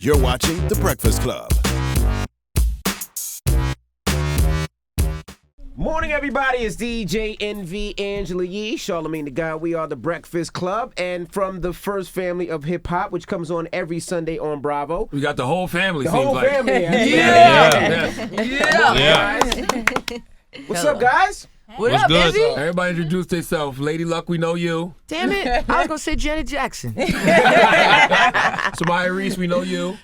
You're watching The Breakfast Club. Morning, everybody. It's DJ NV Angela Yee, Charlamagne the God. We are The Breakfast Club, and from the first family of hip hop, which comes on every Sunday on Bravo. We got the whole family. The whole like. family. Yeah. What's up, guys? What's up, good? baby? Everybody introduce themselves. Lady Luck, we know you. Damn it. I was going to say Janet Jackson. Samaya Reese, we know you.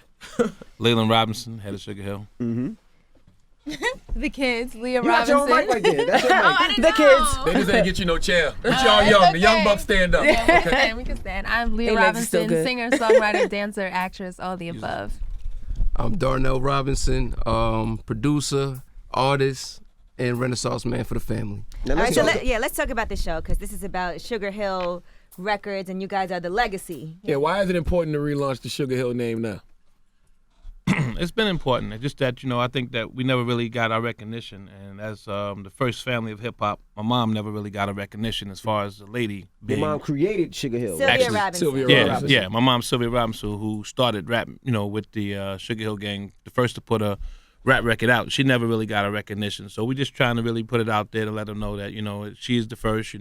Leland Robinson, head of Sugar Hill. Mm-hmm. The kids, Leah You got Robinson. your own mic right there. That's your mic. I didn't The know. kids. They just ain't get you no chair. But y'all young. The young bucks stand up. Okay. We can stand. I'm Leah Hey, legs are still Robinson, good. singer, songwriter, dancer, actress, all the above. I'm Darnell Robinson, producer, artist, and Renaissance man for the family. Now, All right, let's so talk- let's talk about the show because this is about Sugar Hill Records, and you guys are the legacy. Yeah, why is it important to relaunch the Sugar Hill name now? It's been important. It's just that, I think that we never really got our recognition. And as the first family of hip-hop, my mom never really got a recognition as far as a lady Your being. mom created Sugar Hill. Sylvia Actually, Robinson. Sylvia Yeah, Robinson. yeah. My mom, Sylvia Robinson, who started rap, with the Sugar Hill Gang, the first to put a rap record out. She never really got a recognition. So we're just trying to really put it out there to let them know that, she is the first, she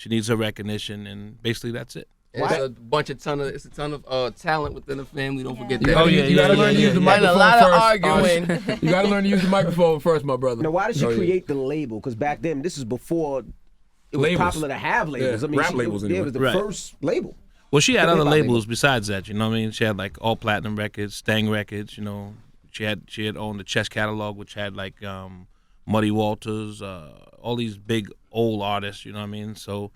needs her recognition, and basically that's it. It's a ton of talent within the family. Don't forget You that. gotta, you gotta learn to use the And microphone a lot of first. arguing. You gotta learn to use the microphone first, my brother. Now, why did she Oh, yeah. create the label? Because back then, this is before it was Labels. popular to have labels. Yeah, rap labels it anyway. was the Right. first label. Well, she had Tell me other about labels besides that, you know what I mean? She had like All Platinum Records, Stang Records, She had owned the Chess catalog, which had like Muddy Waters, all these big old artists, you know what I mean? So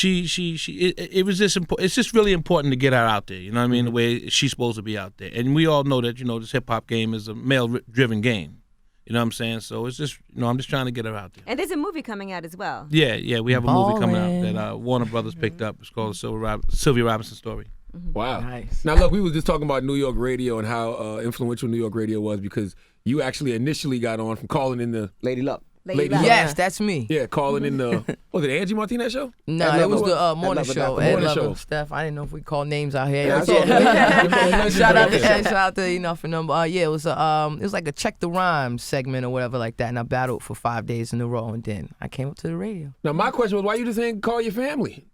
it was just important. It's just really important to get her out there, you know what I mean? The way she's supposed to be out there. And we all know that, this hip hop game is a male driven game. You know what I'm saying? So it's just, I'm just trying to get her out there. And there's a movie coming out as well. Yeah, we have a movie coming Ballin'. out that Warner Brothers picked up. It's called Sylvia Robinson Story. Wow. Nice. Now, look, we was just talking about New York radio and how influential New York radio was because you actually initially got on from calling in the, Lady Luck. Lady Luck. Luck. Yes, that's me. calling in the, was it Angie Martinez show? No, Ed it was Lover. the Ed morning Lover, show. Dr. Ed Morning Lover, Show. Steph. I didn't know if we call names out here. Yeah, It was- it's Shout out to Ed. Shout out to for number. It was like a check the rhyme segment or whatever like that, and I battled for 5 days in a row, and then I came up to the radio. Now, my question was, why you just ain't call your family?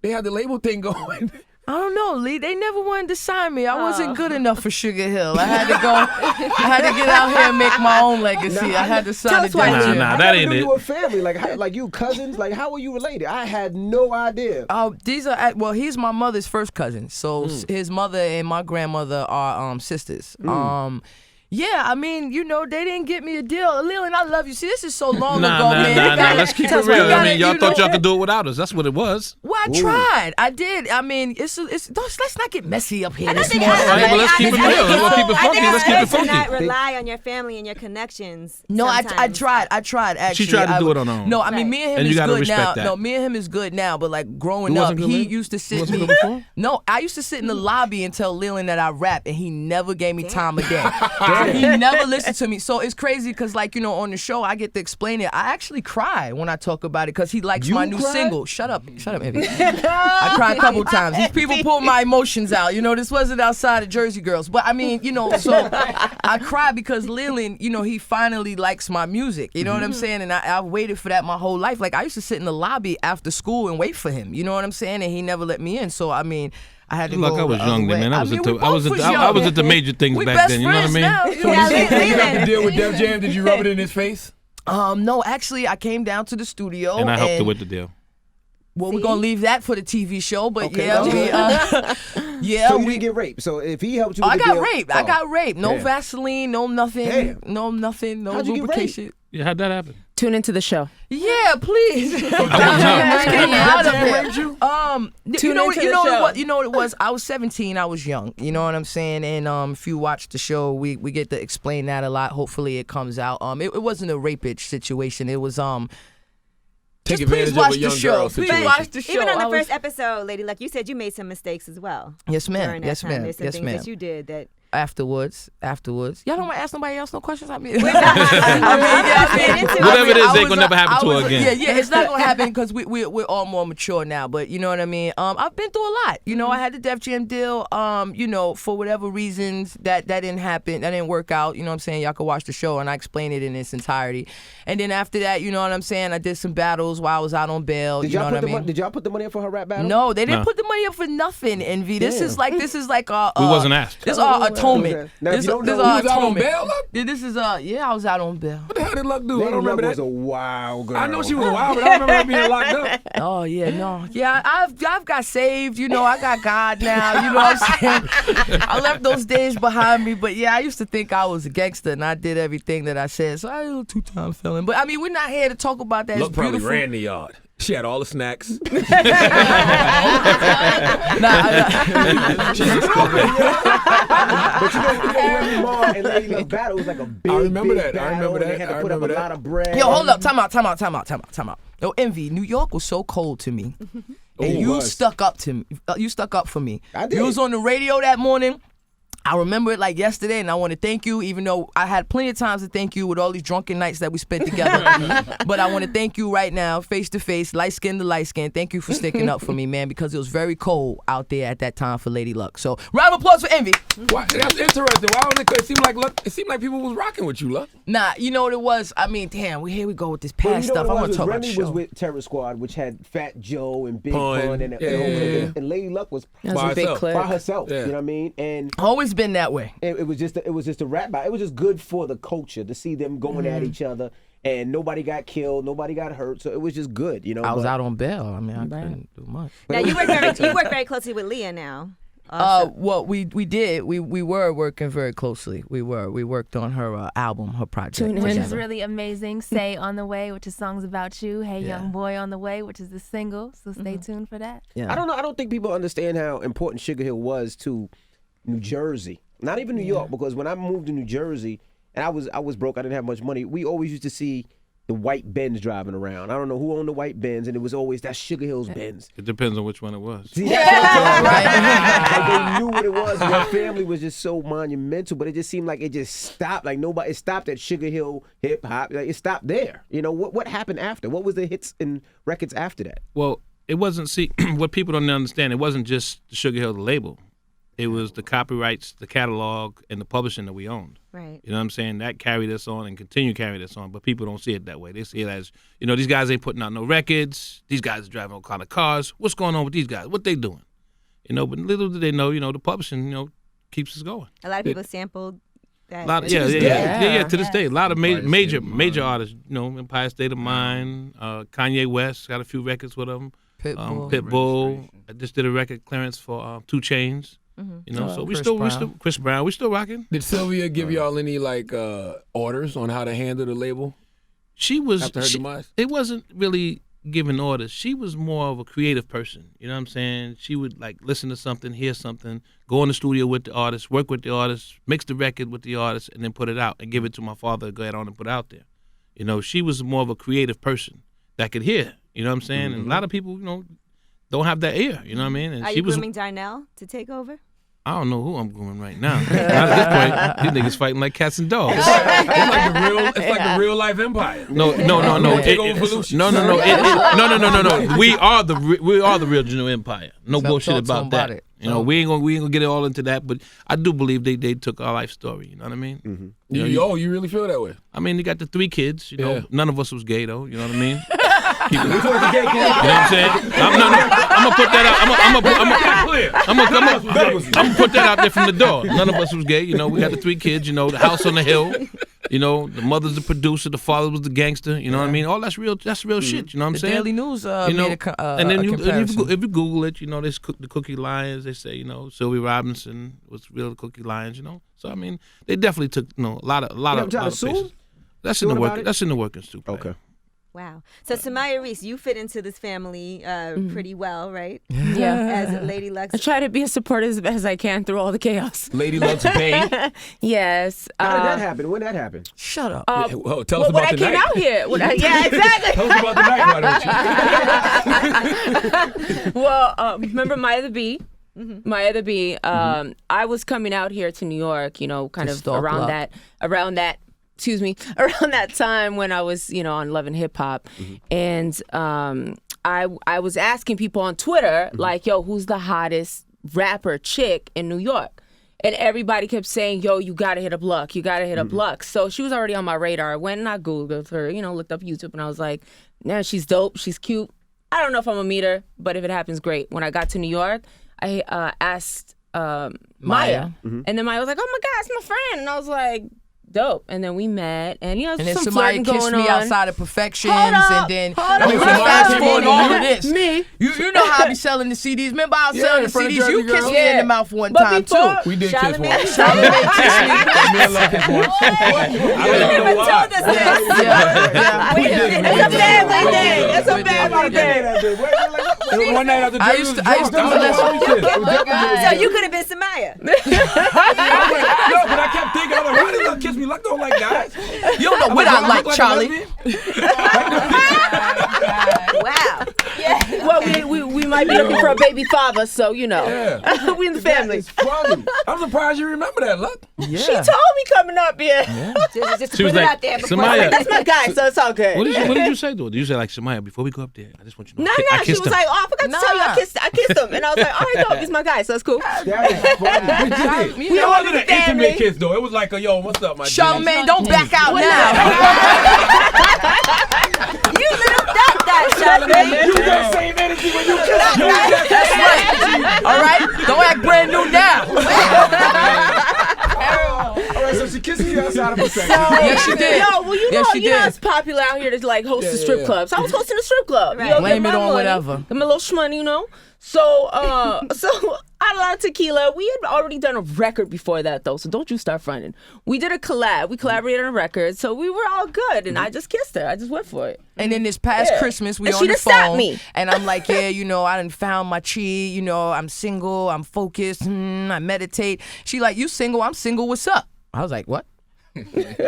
They had the label thing going. I don't know, Lee. They never wanted to sign me. I wasn't good enough for Sugar Hill. I had to go. I had to get out here and make my own legacy. I had to sign a Tell us why. deal. Nah, I that never ain't knew it. you were family. Like you cousins. Like, how were you related? I had no idea. These are he's my mother's first cousin. So his mother and my grandmother are sisters. Yeah, I mean, they didn't get me a deal. Leland, I love you. See, this is so long ago, man. Nah. Let's keep it Tell us, real. you gotta- I mean, y'all you thought know- y'all could do it without us. That's what it was. Well, I tried. I did. I mean, let's not get messy up here this morning. All right, well, let's keep it real. Let's keep it funky. Let's keep it To funky. not rely on your family and your connections. No, I sometimes. tried. I tried, actually. She tried to do it on her own. No, I mean, Right. me and him And you is gotta good respect now. that. No, me and him is good now, but like growing You up, wasn't good he then? used to sit wasn't me. good before? No, I used to sit in the lobby and tell Leland that I rap, and he never gave me time of day. He never listened to me. So it's crazy because, on the show, I get to explain it. I actually cry when I talk about it because he likes my new cry? single. Shut up, baby. I cried a couple times. These people pulled my emotions out. This wasn't outside of Jersey Girls. But I mean, so I cry because Leland, he finally likes my music. You know what I'm saying? And I waited for that my whole life. Like, I used to sit in the lobby after school and wait for him. You know what I'm saying? And he never let me in. So, I mean, I had to Look, go I was the other young then, way. man. I was at the major things We back best then. You know what I friends mean? now. So when you got to deal with Def Jam, did you rub it in his face? No, actually, I came down to the studio And I helped her with the deal. Well, we're gonna leave that for the TV show, but Okay, yeah, that's yeah, So you we. didn't get raped. So if he helped you, Oh, with I the got deal- raped. I Oh. got raped. No Damn. Vaseline, no nothing, Damn. no nothing, no How'd you get lubrication. Yeah, how'd that happen? Tune into the show. Yeah, please. I Let's was get out of Jam here. raped you? You know what it was? I was 17. I was young. You know what I'm saying? And if you watch the show, we get to explain that a lot. Hopefully, it comes out. It wasn't a rape-ish situation. It was Take just please advantage watch of a the young show. girl Please situation. watch the show. Even on I the first episode, Lady Luck, you said you made some mistakes as well. Yes, ma'am. During that Yes, time. ma'am. There's some Yes, things ma'am. that you did that Afterwards. Y'all don't want to ask nobody else no questions? I mean, Whatever it is, ain't gonna never happen to her again. Yeah, it's not gonna happen because we're all more mature now. But you know what I mean. I've been through a lot. You know, I had the Def Jam deal. You know, for whatever reasons that didn't happen, that didn't work out. You know what I'm saying? Y'all can watch the show and I explain it in its entirety. And then after that, you know what I'm saying? I did some battles while I was out on bail. Did you know y'all what I mean? Did y'all put the money up for her rap battle? No, they didn't put the money up for nothing. Envy. This is like we wasn't asked. This is all atonement. Now, This you don't is know- all You was out on atonement. bail, Luck? Yeah, this is yeah, I was out on bail. What the hell did Luck do? I Lady don't remember Luck was that. a wild girl. I know she was wild, but I don't remember her being locked up. Oh yeah, no, yeah, I've got saved. You know, I got God now. You know what I'm saying? I left those days behind me. But yeah, I used to think I was a gangster and I did everything that I said. So I was a 2-time felon. But I mean, we're not here to talk about that. Luck It's probably beautiful. ran the yard. She had all the snacks. But you know, Remy Ma and Lady Luck battle was like a big, remember big that. I battle, remember and that. They had to I put up a remember lot that. of bread. Yo, hold up, time out. Yo, Envy, New York was so cold to me, and it you was. stuck up to me. You stuck up for me. I did. You was on the radio that morning. I remember it like yesterday, and I want to thank you, even though I had plenty of times to thank you with all these drunken nights that we spent together. But I want to thank you right now, face to face, light skin to light skin. Thank you for sticking up for me, man, because it was very cold out there at that time for Lady Luck. So, round of applause for Envy. Why, that's interesting. Why was it? 'Cause it seemed like people was rocking with you, Luck. Nah, you know what it was? I mean, damn, here we go with this But past you know stuff. I what want it to talk was? about the Remy show. was with Terror Squad, which had Fat Joe and Big Pun. Pun, and and Lady Luck was That was a big herself. clip. by herself. Yeah. You know what I mean? And Always been that way. it was just a rap battle. It was just good for the culture to see them going at each other, and nobody got killed, nobody got hurt, so it was just good, you know. I was but- out on bail. I mean, I couldn't do much. Now you work very closely with Leah now. Well, we did. We were working very closely. We worked on her album, her project. Tune in. Which is together. really amazing. Say on the way, which is songs about you. Hey Yeah. Young Boy on the way, which is the single. So stay Mm-hmm. tuned for that. Yeah. I don't know. I don't think people understand how important Sugar Hill was to New Jersey. Not even New York, because when I moved to New Jersey and I was broke, I didn't have much money. We always used to see the white Benz driving around. I don't know who owned the white Benz, and it was always that Sugar Hill's Benz. It depends on which one it was. See, they knew what it was. Their family was just so monumental, but it just seemed like it just stopped. Like nobody, it stopped at Sugar Hill hip hop. Like it stopped there. You know what happened after? What was the hits and records after that? Well, it wasn't, see, what people don't understand, it wasn't just the Sugar Hill, the label. It was the copyrights, the catalog, and the publishing that we owned. Right. You know what I'm saying? That carried us on and continue to carry us on, but people don't see it that way. They see it as, you know, these guys ain't putting out no records. These guys are driving all kind of cars. What's going on with these guys? What they doing? You know, but little do they know, you know, the publishing, you know, keeps us going. A lot of people sampled that. A lot of, yeah, to this day. A lot of major artists, you know, Empire State of Mind, Kanye West, got a few records with them. Pitbull. I just did a record clearance for 2 Chainz. You know, so Chris Brown, we still rocking. Did Sylvia give y'all any like orders on how to handle the label? She was After her demise? It wasn't really giving orders. She was more of a creative person. You know what I'm saying? She would like listen to something, hear something, go in the studio with the artist, work with the artist, mix the record with the artist, and then put it out and give it to my father to go ahead on and put it out there. You know, she was more of a creative person that could hear. You know what I'm saying? And a lot of people, you know, don't have that ear. You know what I mean? And Are she you was. grooming Darnell to take over? I don't know who I'm grooming right now. Not at this point, these niggas fighting like cats and dogs. It's like the real life Empire. No. Take over Volusia. No. We are the real genuine Empire. No bullshit talk to 'em about about that. it. You know, we ain't gonna get it all into that, but I do believe they took our life story. You know what I mean? Mm-hmm. You know, You really feel that way? I mean, you got the 3 kids. You know, Yeah. none of us was gay though. You know what I mean? You know what I'm saying? I'm gonna put that out. I'm gonna put that out there from the door. None of us was gay. You know, we got the 3 kids. You know, the house on the hill. You know, the mother's the producer, the father was the gangster. You know what I mean? All that's real. That's real shit. You know what I'm The saying? Daily News You know, made and then a comparison. if you Google it, you know, there's the Cookie Lions. They say, you know, Sylvie Robinson was real Cookie Lions. You know, so I mean, they definitely took, you know, a lot of places. That's in the work. That's in the workings too. Okay. Wow. So Samaya Reese, you fit into this family pretty well, right? Yeah. As Lady Luck. I try to be as supportive as best as I can through all the chaos. Lady Luck's Bay. Yes. How did that happen? When did that happen? Shut up. Well, tell us When about I the came night. out here. Yeah, exactly. Tell us about the night, why don't you? Well, remember Maya the Bee? My other B. I was coming out here to New York, kind To of stalk around love. around that time when I was, on Love and Hip Hop, and I was asking people on Twitter like, yo, who's the hottest rapper chick in New York? And everybody kept saying, yo, you gotta hit up Luck. You gotta hit up Luck. So she was already on my radar. I went and I Googled her, looked up YouTube, and I was like, yeah, she's dope. She's cute. I don't know if I'm gonna meet her, but if it happens, great. When I got to New York, I asked Maya. And then Maya was like, oh my God, it's my friend. And I was like, dope. And then we met, and And then some somebody flirting kissed going me on. outside of Perfections, Hold up, and then hold I mean, up. we're fast Came forwarding on all the of this. Me. You know how I be selling the CDs. Remember I was Yeah, selling in the front of CDs. You Jersey kissed Girl. me in Yeah. the mouth one But time before- too. We did kiss Charlamagne. once. Charlamagne kissed me. Me and Love kissed once. I don't know why. told us this. Yeah. We did. It's a family thing. It's a We did. family thing. It was one night after I Jersey used was to- I used drunk. to I was like, molest- "Oh, we kissed." So you could have been Samaya. No, but I kept thinking, I was like, why did Luck kiss me? Luck don't like guys. You don't know what I like, Charlie. Wow. Well, we might be looking for a baby father, so Yeah. we in the family. It's funny. I'm surprised you remember that, Luck. Yeah. She told me coming up here. Just to She was put it like, out there. before- Samaya. That's my guy, so it's all good. What did you say though? Did you say like, Samaya, before we go up there, I just want you to know. No, I she kissed was him. like, oh, I forgot to tell you, Nah. I kissed him. And I was like, all right, dope, he's my guy, so that's cool. We did. We It all wasn't in an the family. intimate kiss, though. It was like, yo, what's up, my G? Charlamagne, don't back out What's now. You lived up that, Charlamagne. You got the same energy when you kiss. That's right. All right? Don't act brand new now. All right, so she kissed you outside of Perfection. Yes, she did. Yo, well, Yes, she you know did. it's popular out here to like host the strip yeah. clubs. I was hosting a strip club. Right. Blame get it my on money, whatever. Give me a little shmoney, So, so I had a lot of tequila. We had already done a record before that, though, so don't you start fronting. We did a collab. We collaborated on a record, so we were all good, and I just kissed her. I just went for it. And then this past Yeah. Christmas, we And on she the done stopped phone, me. and I'm like, yeah, I done found my chi. I'm single. I'm focused. I meditate. She like, you single? I'm single. What's up? I was like, what?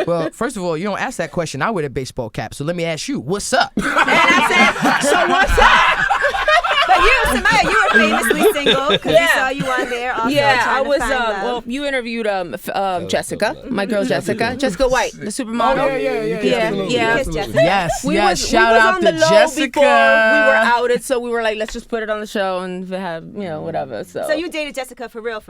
Well, first of all, you don't ask that question. I wear a baseball cap, so let me ask you, what's up? And I said, so what's up? But you, Samaya, you were famously single because we saw you on there also Yeah, trying I was. to find love. Well, you interviewed Jessica, my girl Jessica White, the supermodel. Oh, yeah. Absolutely, yeah. absolutely. Yes, We yes. was Shout out on to the low Jessica. before we were outed, so we were like, let's just put it on the show and have whatever. So, So you dated Jessica for real?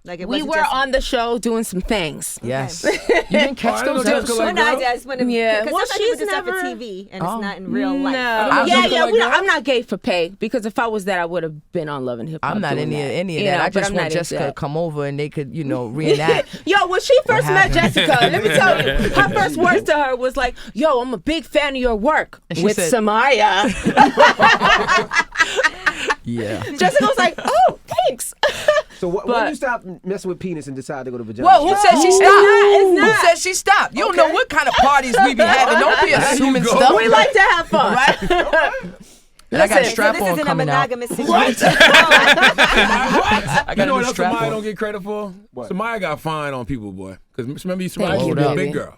Like it we wasn't were just, on the show doing some things. Yes. You didn't catch I didn't those know Jessica episodes? like Well, no, I girl. just want to. Yeah, Because well, sometimes people she's do stuff for never- TV and it's not in real life. No, I yeah, was yeah. like girl. I'm not gay for pay because if I was that, I would have been on Love and Hip Hop. I'm not doing any of You that. know, I but just I'm want not into Jessica to that. come over and they could, reenact. Yo, when she first met happened? Jessica, let me tell you, her first words to her was like, "Yo, I'm a big fan of your work And she with said- Samaya." Yeah. Jessica was like, "Oh, thanks." So when But- you stop messing with penis and decide to go to vagina? Well, who said she stopped? it's not. Who said she stopped? You don't know what kind of parties we be having. Don't be assuming go. stuff. We like to have fun. right? And I got a So strap this on isn't a coming out. monogamous situation. I You got know a what new else strap Samaya on. don't get credit for? What? Samaya got fined on people, boy. Because remember, Samaya Thank used you, to be a baby. big girl.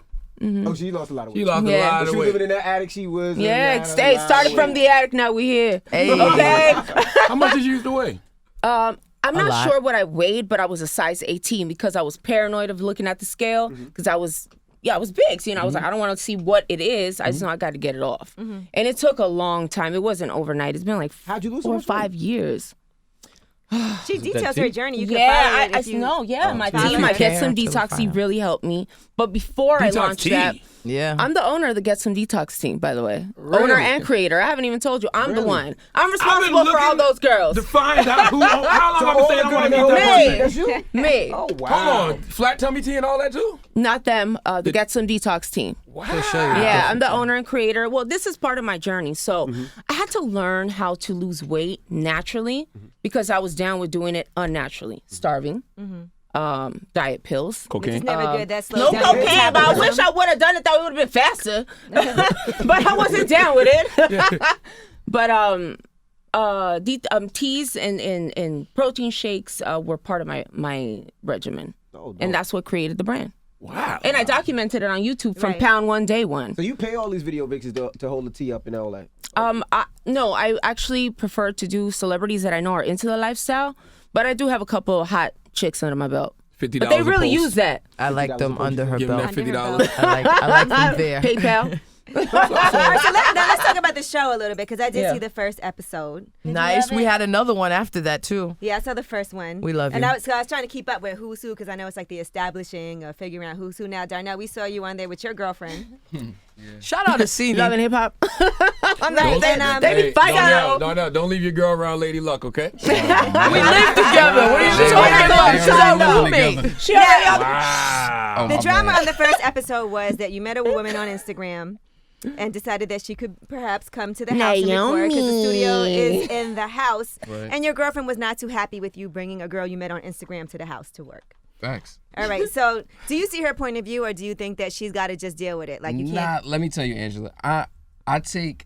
Oh, she lost a lot of weight. She lost Yeah. a lot She of was weight. living in that attic. She was. Yeah, started from the attic. Now we here. Hey. Okay. How much did you used to weigh? I'm not lot. sure what I weighed, but I was a size 18 because I was paranoid of looking at the scale because I was big. So, I was like, I don't want to see what it is. I just know I got to get it off. And it took a long time. It wasn't overnight. It's been like How'd you lose so 4 or much 5 years. She details her journey. You can Yeah, follow it I if you know. Yeah, my follow team, it. I Get Some Till we Detox find out. really helped me. But before I Detox launched tea. that, Yeah. I'm the owner of the Get Some Detox team, by the way. Owner and creator. I haven't even told you. I'm the one. I'm responsible for all those girls. To find out who, how long I've been saying I want to meet Me. that That's you? Me. Oh, wow. Hold on. Flat tummy tea and all that too? Not them. The Get Some Detox team. Wow. Yeah, I'm the owner and creator. Well, this is part of my journey. So I had to learn how to lose weight naturally because I was down with doing it unnaturally. Starving, diet pills. Cocaine. It's never good. That slows No down your cocaine, but I metabolism. wish I would have done it. That would have been faster. But I wasn't down with it. But teas and protein shakes were part of my regimen, and that's what created the brand. Wow. And I documented it on YouTube from Right. pound one, day one. So you pay all these video vixens to hold the tea up and all that? No, I actually prefer to do celebrities that I know are into the lifestyle. But I do have a couple of hot chicks under my belt. $50 But they a really post. use that. I like them under her Give them belt. that $50. I like them there. PayPal. All right, so let's talk about the show a little bit because I did Yeah. see the first episode. Nice. We had another one after that too. Yeah, I saw the first one. We love and you. I was trying to keep up with who's who because I know it's like the establishing or figuring out who's who. Now, Darnell, we saw you on there with your girlfriend. Shout out to Cena. Loving hip hop. Right, and, They be fighting out. No, don't leave your girl around Lady Luck, okay? We live together. What are you talking about? She's our roommate. She already out. Wow. the drama on the first episode was that you met a woman on Instagram and decided that she could perhaps come to the house and record because the studio is in the house. Right. And your girlfriend was not too happy with you bringing a girl you met on Instagram to the house to work. Facts. All right, so do you see her point of view or do you think that she's got to just deal with it? Like you Nah, can't. let me tell you, Angela. I take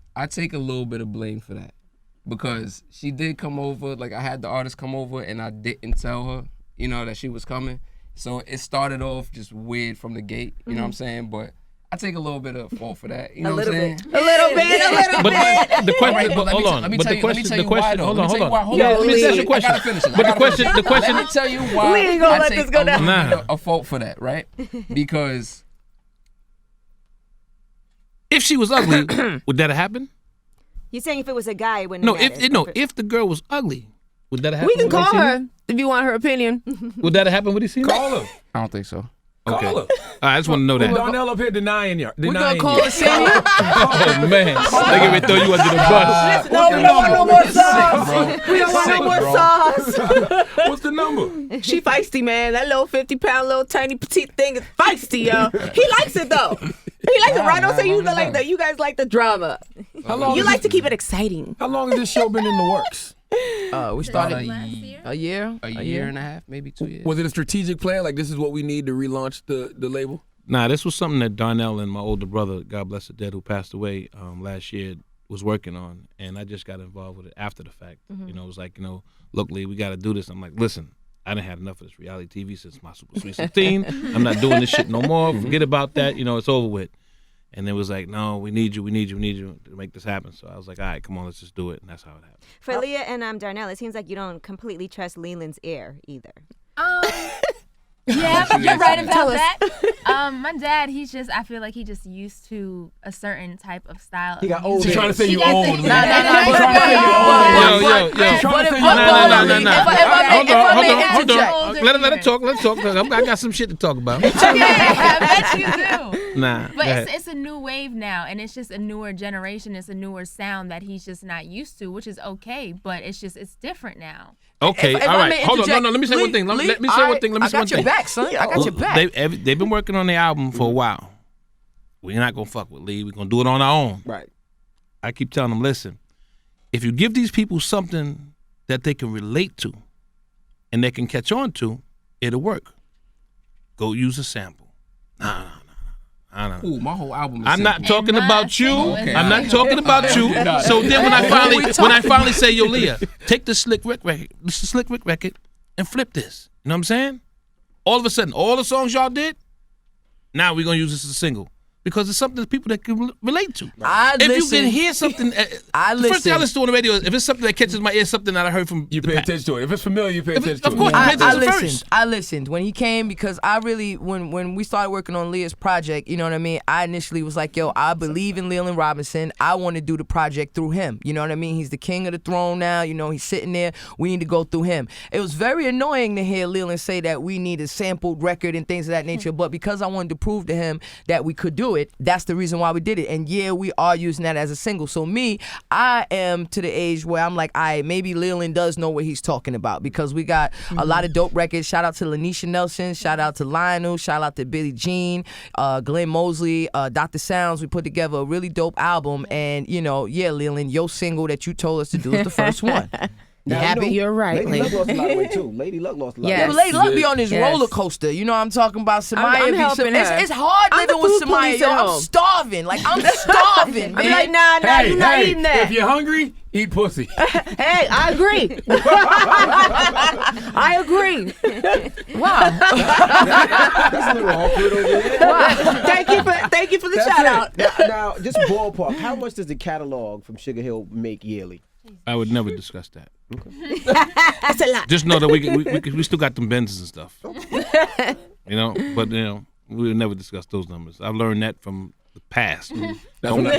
a little bit of blame for that because she did come over. Like I had the artist come over and I didn't tell her, that she was coming. So it started off just weird from the gate. You know what I'm saying? But I take a little bit of fault for that. You know what I'm saying? A little bit. But the question, Right, but let me hold on. let me But tell the you- let me question, tell the you why, question. though. Hold Let on, me hold tell you why. on. Hold Yeah, on. let me ask you a I question. gotta finish it. But the question, Let me tell you why We ain't gonna I let take this go a down. little Nah. bit of fault for that, right? Because if she was ugly, would that have happened? You're saying if it was a guy, it wouldn't No, have mattered. if the girl was ugly, would that have We happened? can Would call he seen her if you want her opinion. it? Would that have happened? Would he seen Call it? her. I don't think so. Okay. Call her. I just want to know that. Darnell up here denying you. We're gonna call the city. Oh man, they get ready to throw you under the bus. No, we don't want no more sauce. Bro. We don't want no Sick, more bro. sauce. What's the number? She feisty, man. That little 50-pound, little tiny petite thing is feisty, yo. He likes it though. He likes it. Rhino say you like that. You guys like the drama. How long? You has like to this- keep it exciting. How long has this show been in the works? We started a year. A year and a half, maybe 2 years. Was it a strategic plan? Like this is what we need to relaunch the label? Nah, this was something that Darnell and my older brother, God bless the dead, who passed away last year, was working on, and I just got involved with it after the fact. It was like, look, Lee, we got to do this. I'm like, listen, I didn't have enough of this reality TV since my Super Sweet 16. I'm not doing this shit no more. Forget about that. It's over with. And it was like, no, we need you to make this happen. So I was like, all right, come on, let's just do it. And that's how it happened. For Leah and Darnell, it seems like you don't completely trust Leland's ear either. Yeah, you're right about that. My dad, I feel like he just used to a certain type of style. He got old. She's trying to say you got old. the- Leah. Nah, nah, nah, She's trying to say you old. Yo. She's trying to say you No. Hold on. Let her talk. I got some shit to talk about. I bet you do. Nah. But go ahead. it's a new wave now, and it's just a newer generation. It's a newer sound that he's just not used to, which is okay. But it's different now. Okay, If all I right. may Hold on. interject, No, let me say one thing. Let me say one thing. I got your back, son. I got your back. They've been working on the album for a while. We're not gonna fuck with Lee. We're gonna do it on our own. Right. I keep telling them, listen, if you give these people something that they can relate to and they can catch on to, it'll work. Go use a sample. Nah. Ooh, my whole album is I'm not simple. talking about you. Okay. I'm not talking about you. So then when I finally say, yo, Leah, take the Slick Rick record and flip this. You know what I'm saying? All of a sudden, all the songs y'all did, now we're gonna use this as a single. Because it's something that people that can relate to. If you can hear something, the first thing I listen to on the radio is if it's something that catches my ear, something that I heard from You pay attention to it. If it's familiar, you pay attention to it. Of course, you pay attention first. I listened when he came because I really when we started working on Leah's project, you know what I mean? I initially was like, yo, I believe in Leland Robinson. I want to do the project through him. You know what I mean? He's the king of the throne now. He's sitting there. We need to go through him. It was very annoying to hear Leland say that we need a sampled record and things of that nature. But because I wanted to prove to him that we could do it, that's the reason why we did it. And yeah, we are using that as a single. So I am to the age where I'm like, all right, maybe Leland does know what he's talking about because we got a lot of dope records. Shout out to Lanisha Nelson. Shout out to Lionel. Shout out to Billie Jean, Glenn Mosley, Dr. Sounds. We put together a really dope album. And, yeah, Leland, your single that you told us to do is the first one. You happy? You're right, Lady Luck lost a lot of weight too. Lady Luck lost a lot. Yes. of Yeah, weight. but Lady Luck be on this Yes. roller coaster. You know what I'm talking about? Samaya I'm be helping her. It's hard I'm living the with food Samaya. police Yo, at I'm home. starving. Like, I'm starving, man. I'm like, nah, you're not eating that. If you're hungry, eat pussy. Hey, I agree. I agree. Wow. Thank you for the That's shout it. out. Now, just ballpark. How much does the catalog from Sugar Hill make yearly? I would never discuss that. That's a lot. Just know that we still got them Benzes and stuff. You know, but we would never discuss those numbers. I've learned that from the past. That's when the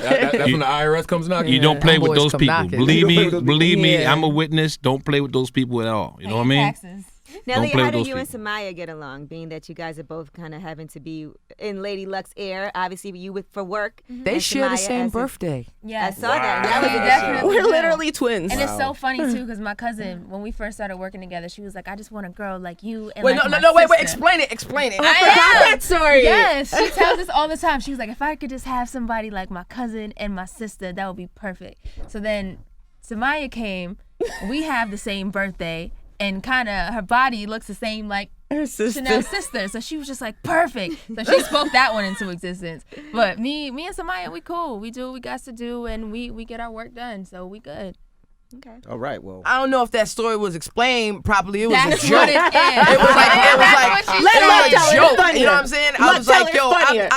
IRS comes knocking. You don't play with those people. knocking. Believe me, Yeah. I'm a witness. Don't play with those people at all. You know what I mean? Taxes. Nelly, play how with do those you and people. Samaya get along? Being that you guys are both kind of having to be in Lady Luck's air. Obviously, you with for work. They and share the Samaya same as a- birthday. I Yes. saw that. That was We an issue. definitely We're do. literally twins. And it's so funny too, because my cousin, when we first started working together, she was like, "I just want a girl like you." And Wait, like no, my wait. sister." Explain it. I forgot am. that story. Yes, she tells us all the time. She was like, "If I could just have somebody like my cousin and my sister, that would be perfect." So then Samaya came. We have the same birthday, and kind of her body looks the same like Her sister. Chanel's sister. So she was just like, perfect. So she spoke that one into existence. But me and Samaya, we cool. We do what we got to do, and we get our work done. So we good. Okay. All right, well. I don't know if that story was explained properly. It was That's a joke. what it is. It was like That's what she Let it Luck was tell a it joke. funnier. You know what I'm saying? I Luck was tell like, it yo, funnier.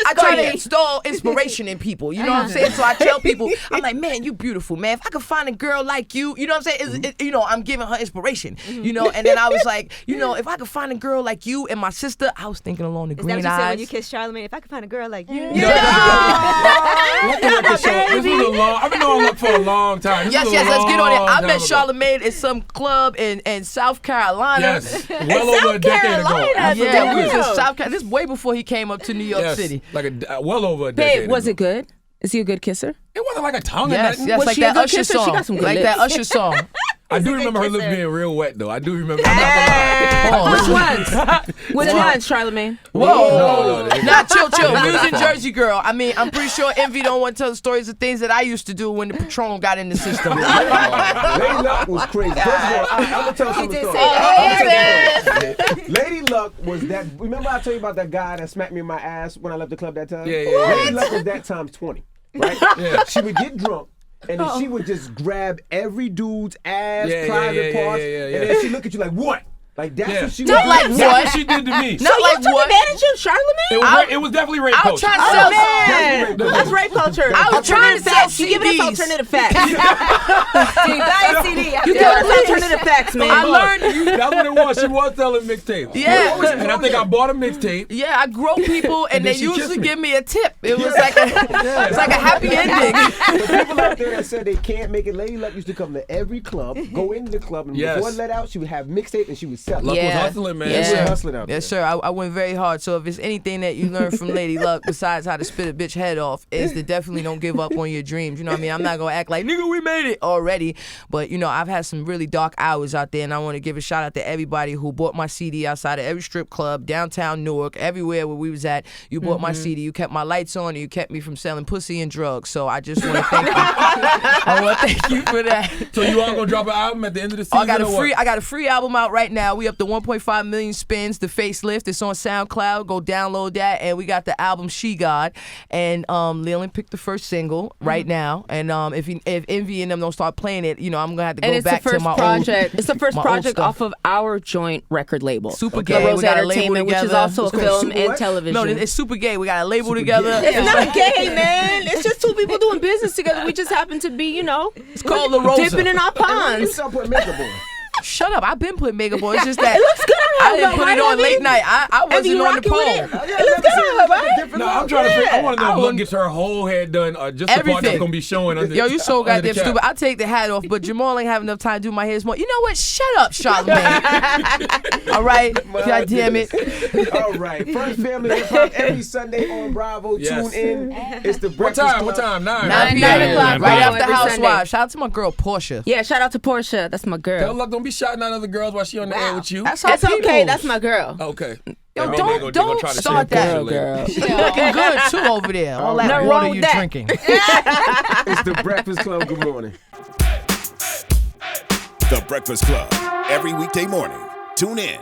I try to install inspiration in people. You know what I'm saying? So I tell people, I'm like, man, you beautiful, man. If I could find a girl like you, you know what I'm saying? I'm giving her inspiration. You know, and then I was like, if I could find a girl like you and my sister, I was thinking along the Is that green what you said when eyes. you kissed Charlamagne? If I could find a girl like you. I've been knowing Luck for a long time. Yes, let's get on it. I met Charlamagne at some club in South Carolina. Yes, well over a decade ago. Yeah, we was in Wow. South Carolina. This is way before he came up to New York Yes, City. like well over a decade. Babe, was ago. it good? Is he a good kisser? It wasn't like a tongue. Yes, and yes, Was like she a that good Usher kisser? She song. got some good Like lips. that Usher song. I do remember her lips being real wet though. I do remember. I'm not gonna lie. Which ones? Which ones, Charlamagne? Whoa. No. Nah, chill. We was in Jersey, girl. I mean, I'm pretty sure Envy don't want to tell the stories of things that I used to do when the Patron got in the system. Lady Luck was crazy. First of all, I'm gonna tell some did story. say Lady Luck was that. Remember I told you about that guy that smacked me in my ass when I left the club that time? Yeah. Lady Luck was that times 20, right? Yeah. She would get drunk. And then she would just grab every dude's ass, Yeah, private yeah, parts, yeah. and then she look at you like, what? Like that's Yeah. what she Not would like do. That's what? what she did to me. Not like Took what? advantage of Charlamagne? It was definitely rape I'll culture. try to sell Man, that's rape culture. I was trying to sell facts. You giving us CDs. alternative facts. Buy a CD. You giving us alternative facts, man. I learned. That's what it was. She was selling mixtapes. Yeah. And I think I bought a mixtape. Yeah, I grow people, and then they she kissed usually me. give me a tip. It was like it's like a happy ending. The people out there that said they can't make it, Lady Luck used to come to every club, go into the club, and Yes. before it let out, she would have mixtape and she would sell it. Luck was Yeah. hustling, man. She was Yeah. hustling out Yes, there. sir. I went very hard. So if it's anything that you learn from Lady Luck, besides how to spit a bitch head off, is to definitely don't give up on your dreams. You know what I mean? I'm not gonna act like nigga, we made it already. But I've had some really dark hours out there, and I want to give a shout out to everybody who bought my CD outside of every strip club, downtown Newark, everywhere where we was at. You bought my CD. You kept my lights on, and you kept me from selling pussy and drugs. So I just want to thank you. I want to thank you for that. So you all gonna drop an album at the end of the season? I got or what? I got a free album out right now. We up to 1.5 million spins. The Facelift. It's on SoundCloud. Go download that. And we got the album She God. And Leland picked the first single right now. And if Envy and them don't start playing it, I'm gonna have to go And it's back the first to my project. It's the first my old project stuff. off of our joint record label, Super The Gay. Rose We got a label Entertainment, which is together. also a It's called film Super and what? television. No, it's Super Gay. We got a label together. It's not gay, man. It's just two people doing business together. We just happen to be, It's called La Rosa. dipping in our You ponds. start putting makeup on. Shut up! I've been putting makeup on. It's just that It looks good on her, I didn't though, put right, it on Envy? late night. I Envy, wasn't you on the rocking with pole. it? It looks good on her, right? No, I'm trying to figure. I want to know if Luck gets her whole head done, just the part that's Everything. gonna be showing under. Yo, you so under the goddamn cap. stupid. I take the hat off, but Jamal ain't have enough time to do my hair small. You know what? Shut up, Charlamagne. All right, God damn it. All right. First Family Hip Hop every Sunday on Bravo. Yes. Tune in. It's the What Breakfast time? Club. What time? 9. 9 p.m. 9 o'clock, right Bravo after every Housewives. Shout out to my girl Portia. Yeah, shout out to Portia. That's my Tell girl. Luck don't be shouting out other girls while she on the air with you. That's how It's okay. people- That's my girl. Okay. Yo, Maybe don't they gonna try to start say it that. later. She looking good too over there. All that Nothing water wrong with you that. drinking. It's the Breakfast Club. Good morning. The Breakfast Club. Every weekday morning. Tune in